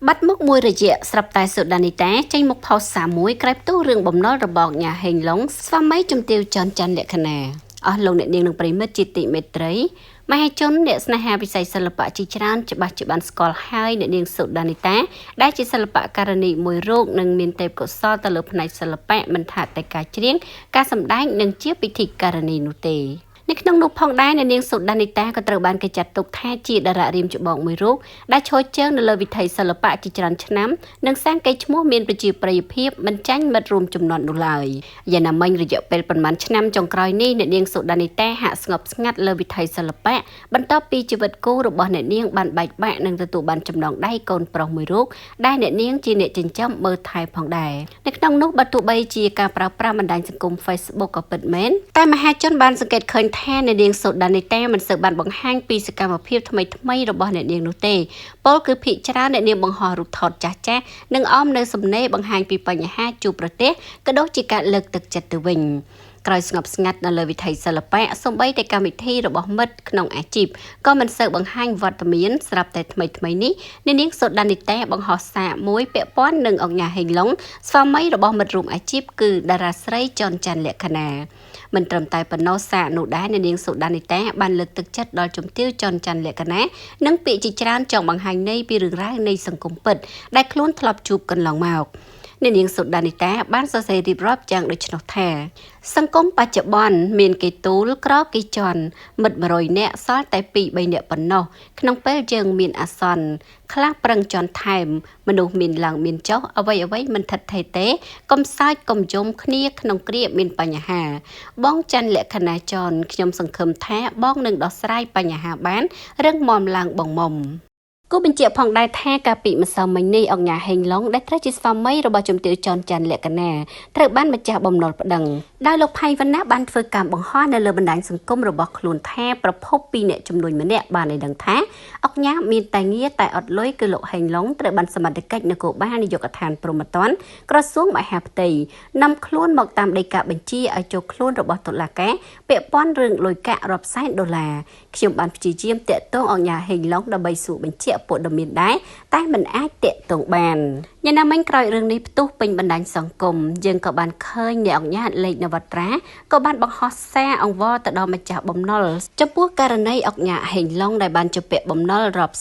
បាត់មុខមួយរយៈស្រាប់តែសូដានីតាចេញមុខផុសសាមួយក្រែបទូរឿងបំណុលរបស់ញ៉ាហេងឡុងស្វាមីជំទាវច័ន្ទច័ន្ទលក្ខណាអស់លោកអ្នកនាងនិងប្រិមិត្តជាទីមេត្រីមហាជនអ្នកស្នេហាវិស័យសិល្បៈជាច្រើនច្បាស់ជាបានស្គាល់ហើយអ្នកនាងសូដានីតាដែលជាសិល្បករនីមួយរូបនិងមានទេពកោសល្យទៅលើផ្នែកសិល្បៈមិនថាតែការច្រៀងការសម្ដែងនិងជាពិធីការនីនោះទេនៅក្នុងនោះផងដែរអ្នកនាងសូដានីតាក៏ត្រូវបានគេចាត់ទុកថាជាតារារៀមច្បងមួយរូបដែលឈរជើងនៅលើវិថីសិល្បៈជាច្រើនឆ្នាំនិងសាងកេរ្តិ៍ឈ្មោះមានប្រជាប្រិយភាពមិនចាញ់មិត្តរួមចំនួននោះឡើយយ៉ាងណាមិញរយៈពេលប្រមាណឆ្នាំចុងក្រោយនេះអ្នកនាងសូដានីតាហាក់ស្ងប់ស្ងាត់លើវិថីសិល្បៈបន្ទាប់ពីជីវិតគូរបស់អ្នកនាងបានបែកបាក់និងទទួលបានចំណងដៃកូនប្រុសមួយរូបដែលអ្នកនាងជាអ្នកចិញ្ចឹមមើលថែផងដែរនៅក្នុងនោះបើទោះបីជាការប្រើប្រាស់បណ្ដាញសង្គម Facebook ក៏ពិតមែនតែមហាជនបានសង្កេតឃើញថាអ្នកនាងសូដានីតាមិនសូវបានបង្ហាញពីសកម្មភាពថ្មីៗរបស់អ្នកនាងនោះទេពលគឺភាគច្រើនអ្នកនាងបង្ហោះរូបថតចាស់ៗនិងអមនៅសំណេរបង្ហាញពីបញ្ហាជួបប្រទះក៏ដូចជាការលើកទឹកចិត្តទៅវិញក្រោយស្ងប់ស្ងាត់នៅលើវិថីសិល្បៈសូម្បីតែកម្មវិធីរបស់មិត្តក្នុងអាជីពក៏មិនសូវបង្ហាញវត្តមានស្រាប់តែថ្មីនេះអ្នកនាងសូដានីតាបង្ហោះសារមួយពាក់ព័ន្ធនឹងអង្គញាហេងឡុងស្វាមីរបស់មិត្តរួមអាជីពគឺតារាស្រីច័ន្ទច័ន្ទលក្ខណាមិនត្រឹមតែប៉ុណ្ណោះសារនោះដែរអ្នកនាងសូដានីតាបានលើកទឹកចិត្តដល់ជំទាវច័ន្ទច័ន្ទលក្ខណានិងពាក្យជាច្រើនចង់បង្ហាញនៃពីរឿងរ៉ាវនៃសង្គមពិតដែលខ្លួនធ្លាប់ជួបកន្លងមកអ្នកនាងសូដានីតាបានសរសេររៀបរាប់យ៉ាងដូចនោះថាសង្គមបច្ចុប្បន្នមានគេទូលក្រគេជន់មិត្ត100នាក់សល់តែ2 3នាក់ប៉ុណ្ណោះក្នុងពេលយើងមានអាសន្នខ្លះប្រឹងជន់ថែមមនុស្សមានឡើងមានចុះអ្វីមិនថិតថេរទេកុំសើចកុំយំគ្នាក្នុងគ្រាមានបញ្ហាបងច័ន្ទលក្ខណាចនខ្ញុំសង្ឃឹមថាបងនឹងដោះស្រាយបញ្ហាបានរឹងមាំឡើងបងមុំគូបញ្ជាក់ផងដែរថាកាលពីម្សិលមិញនេះអង្គញាហេងឡុងដែលត្រូវជាស្វាមីរបស់ជំទាវច័ន្ទច័ន្ទលក្ខណាត្រូវបានម្ចាស់បំណុលប្តឹងដោយលោកផៃវណ្ណាបានធ្វើការបង្ហោះនៅលើបណ្ដាញសង្គមរបស់ខ្លួនថាប្រភពពីអ្នកជំនួយម្នាក់បានឲ្យដឹងថាអង្គញាមានតែងារតែអត់លុយគឺលោកហេងឡុងត្រូវបានសមត្ថកិច្ចនគរបាលនាយកដ្ឋានព្រហ្មទណ្ឌក្រសួងមហាផ្ទៃនាំខ្លួនមកតាមដីកាបញ្ជាឲ្យចូលខ្លួនរបស់តុលាការពាក់ព័ន្ធរឿងលុយកាក់រាប់សែនដុល្លារខ្ញុំបានព្យាយាមតាក់ទងអង្គញាហេងឡុងដើម្បីសួរបញ្ជាក់ព័ត៌មានដែរតែមិនអាចតាក់ទងបានយ៉ាងណាមិញក្រោយរឿងនេះផ្ទុះពេញបណ្ដាញសង្គមយើងក៏បានឃើញអ្នកអង្គញាលេខនវត្រាក៏បានបង្ហោះសារអង្វរទៅដល់ម្ចាស់បំណុលចំពោះករណីអង្គញាហេងឡុងដែលបានជពាក់បំណុលរាប់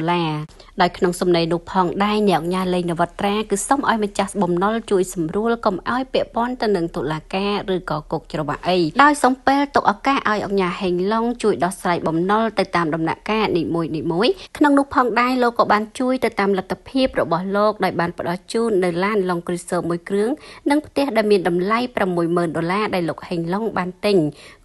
$10,000ដោយក្នុងសំណេរនោះផងដែរអ្នកអង្គញាលេខនវត្រាគឺសុំឲ្យម្ចាស់បំណុលជួយសម្រួលកុំឲ្យពាក់ព័ន្ធទៅនឹងតុលាការឬក៏គុកច្រវាក់អីដោយសំពែលទុកឱកាសឲ្យអង្គញាហេងឡុងជួយដោះស្រាយបំណុលទៅតាមដំណាក់កាលនីមួយក្នុងនោះផងដែរលោកក៏បានជួយទៅតាមលទ្ធភាពរបស់លោកដោយបានផ្ដល់ជូននៅឡានឡុងគ្រីសឺមួយគ្រឿងនិងផ្ទះដែលមានតម្លៃ$60,000ដែលលោកហេងឡុងបានទិញ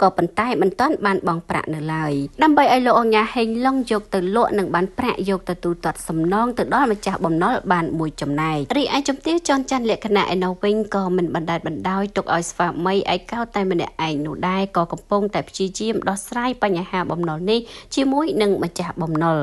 ក៏ប៉ុន្តែមិនទាន់បានបង់ប្រាក់នៅឡើយដើម្បីឲ្យលោកអង្គញាហេងឡុងយកទៅលក់និងបានប្រាក់យកទៅទូទាត់សំណងទៅដល់ម្ចាស់បំណុលបានមួយចំណែករីឯជំទាវច័ន្ទច័ន្ទលក្ខណៈឯនោះវិញក៏មិនបណ្តែតបណ្ដោយទុកឲ្យស្វាមីឯកោតែម្នាក់ឯងនោះដែរក៏កំពុងតែព្យាយាមដោះស្រាយបញ្ហាបំណុលនេះជាមួយនឹងម្ចាស់បំណុល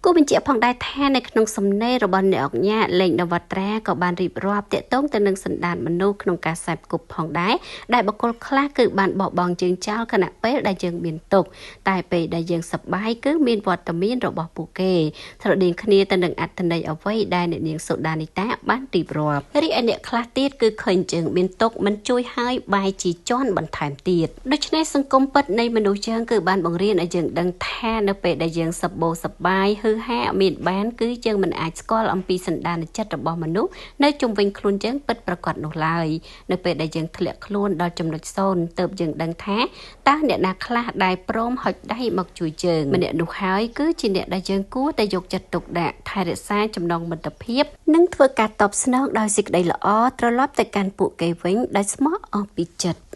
គូបញ្ជាក់ផងដែរថានៅក្នុងសំណេររបស់អ្នកអង្គញាលេងនវត្រាក៏បានរៀបរាប់តាក់ទងទៅនឹងសន្តានមនុស្សក្នុងការខ្សែគប់ផងដែរដែលបុគ្គលខ្លះគឺបានបោះបង់ជើងចោលខណៈពេលដែលយើងមានទុក្ខតែពេលដែលយើងសប្បាយគឺមានវត្តមានរបស់ពួកគេស្រដៀងគ្នាទៅនឹងអត្ថន័យអ្វីដែលអ្នកនាងសូដានីតាបានរៀបរាប់រីឯអ្នកខ្លះទៀតគឺឃើញយើងមានទុក្ខមិនជួយឲ្យបាយជីជន់បន្ថែមទៀតដូច្នេះសង្គមពិតនៃមនុស្សយើងគឺបានបង្រៀនឲ្យយើងដឹងថានៅពេលដែលយើងសប្បោសប្បាយហាមានបានគឺយើងមិនអាចស្គាល់អំពីសន្តានចិត្តរបស់មនុស្សនៅជុំវិញខ្លួនយើងពិតប្រាកដនោះឡើយនៅពេលដែលយើងធ្លាក់ខ្លួនដល់ចំណុច0ទើបយើងដឹងថាតើអ្នកណាខ្លះដែលព្រមហុចដៃមកជួយយើងម្នាក់នោះហើយគឺជាអ្នកដែលយើងគួរតែយកចិត្តទុកដាក់ថែរក្សាចំណងមិត្តភាពនិងធ្វើការតបស្នងដោយសេចក្តីល្អត្រឡប់ទៅកាន់ពួកគេវិញដោយស្មោះអស់ពីចិត្ត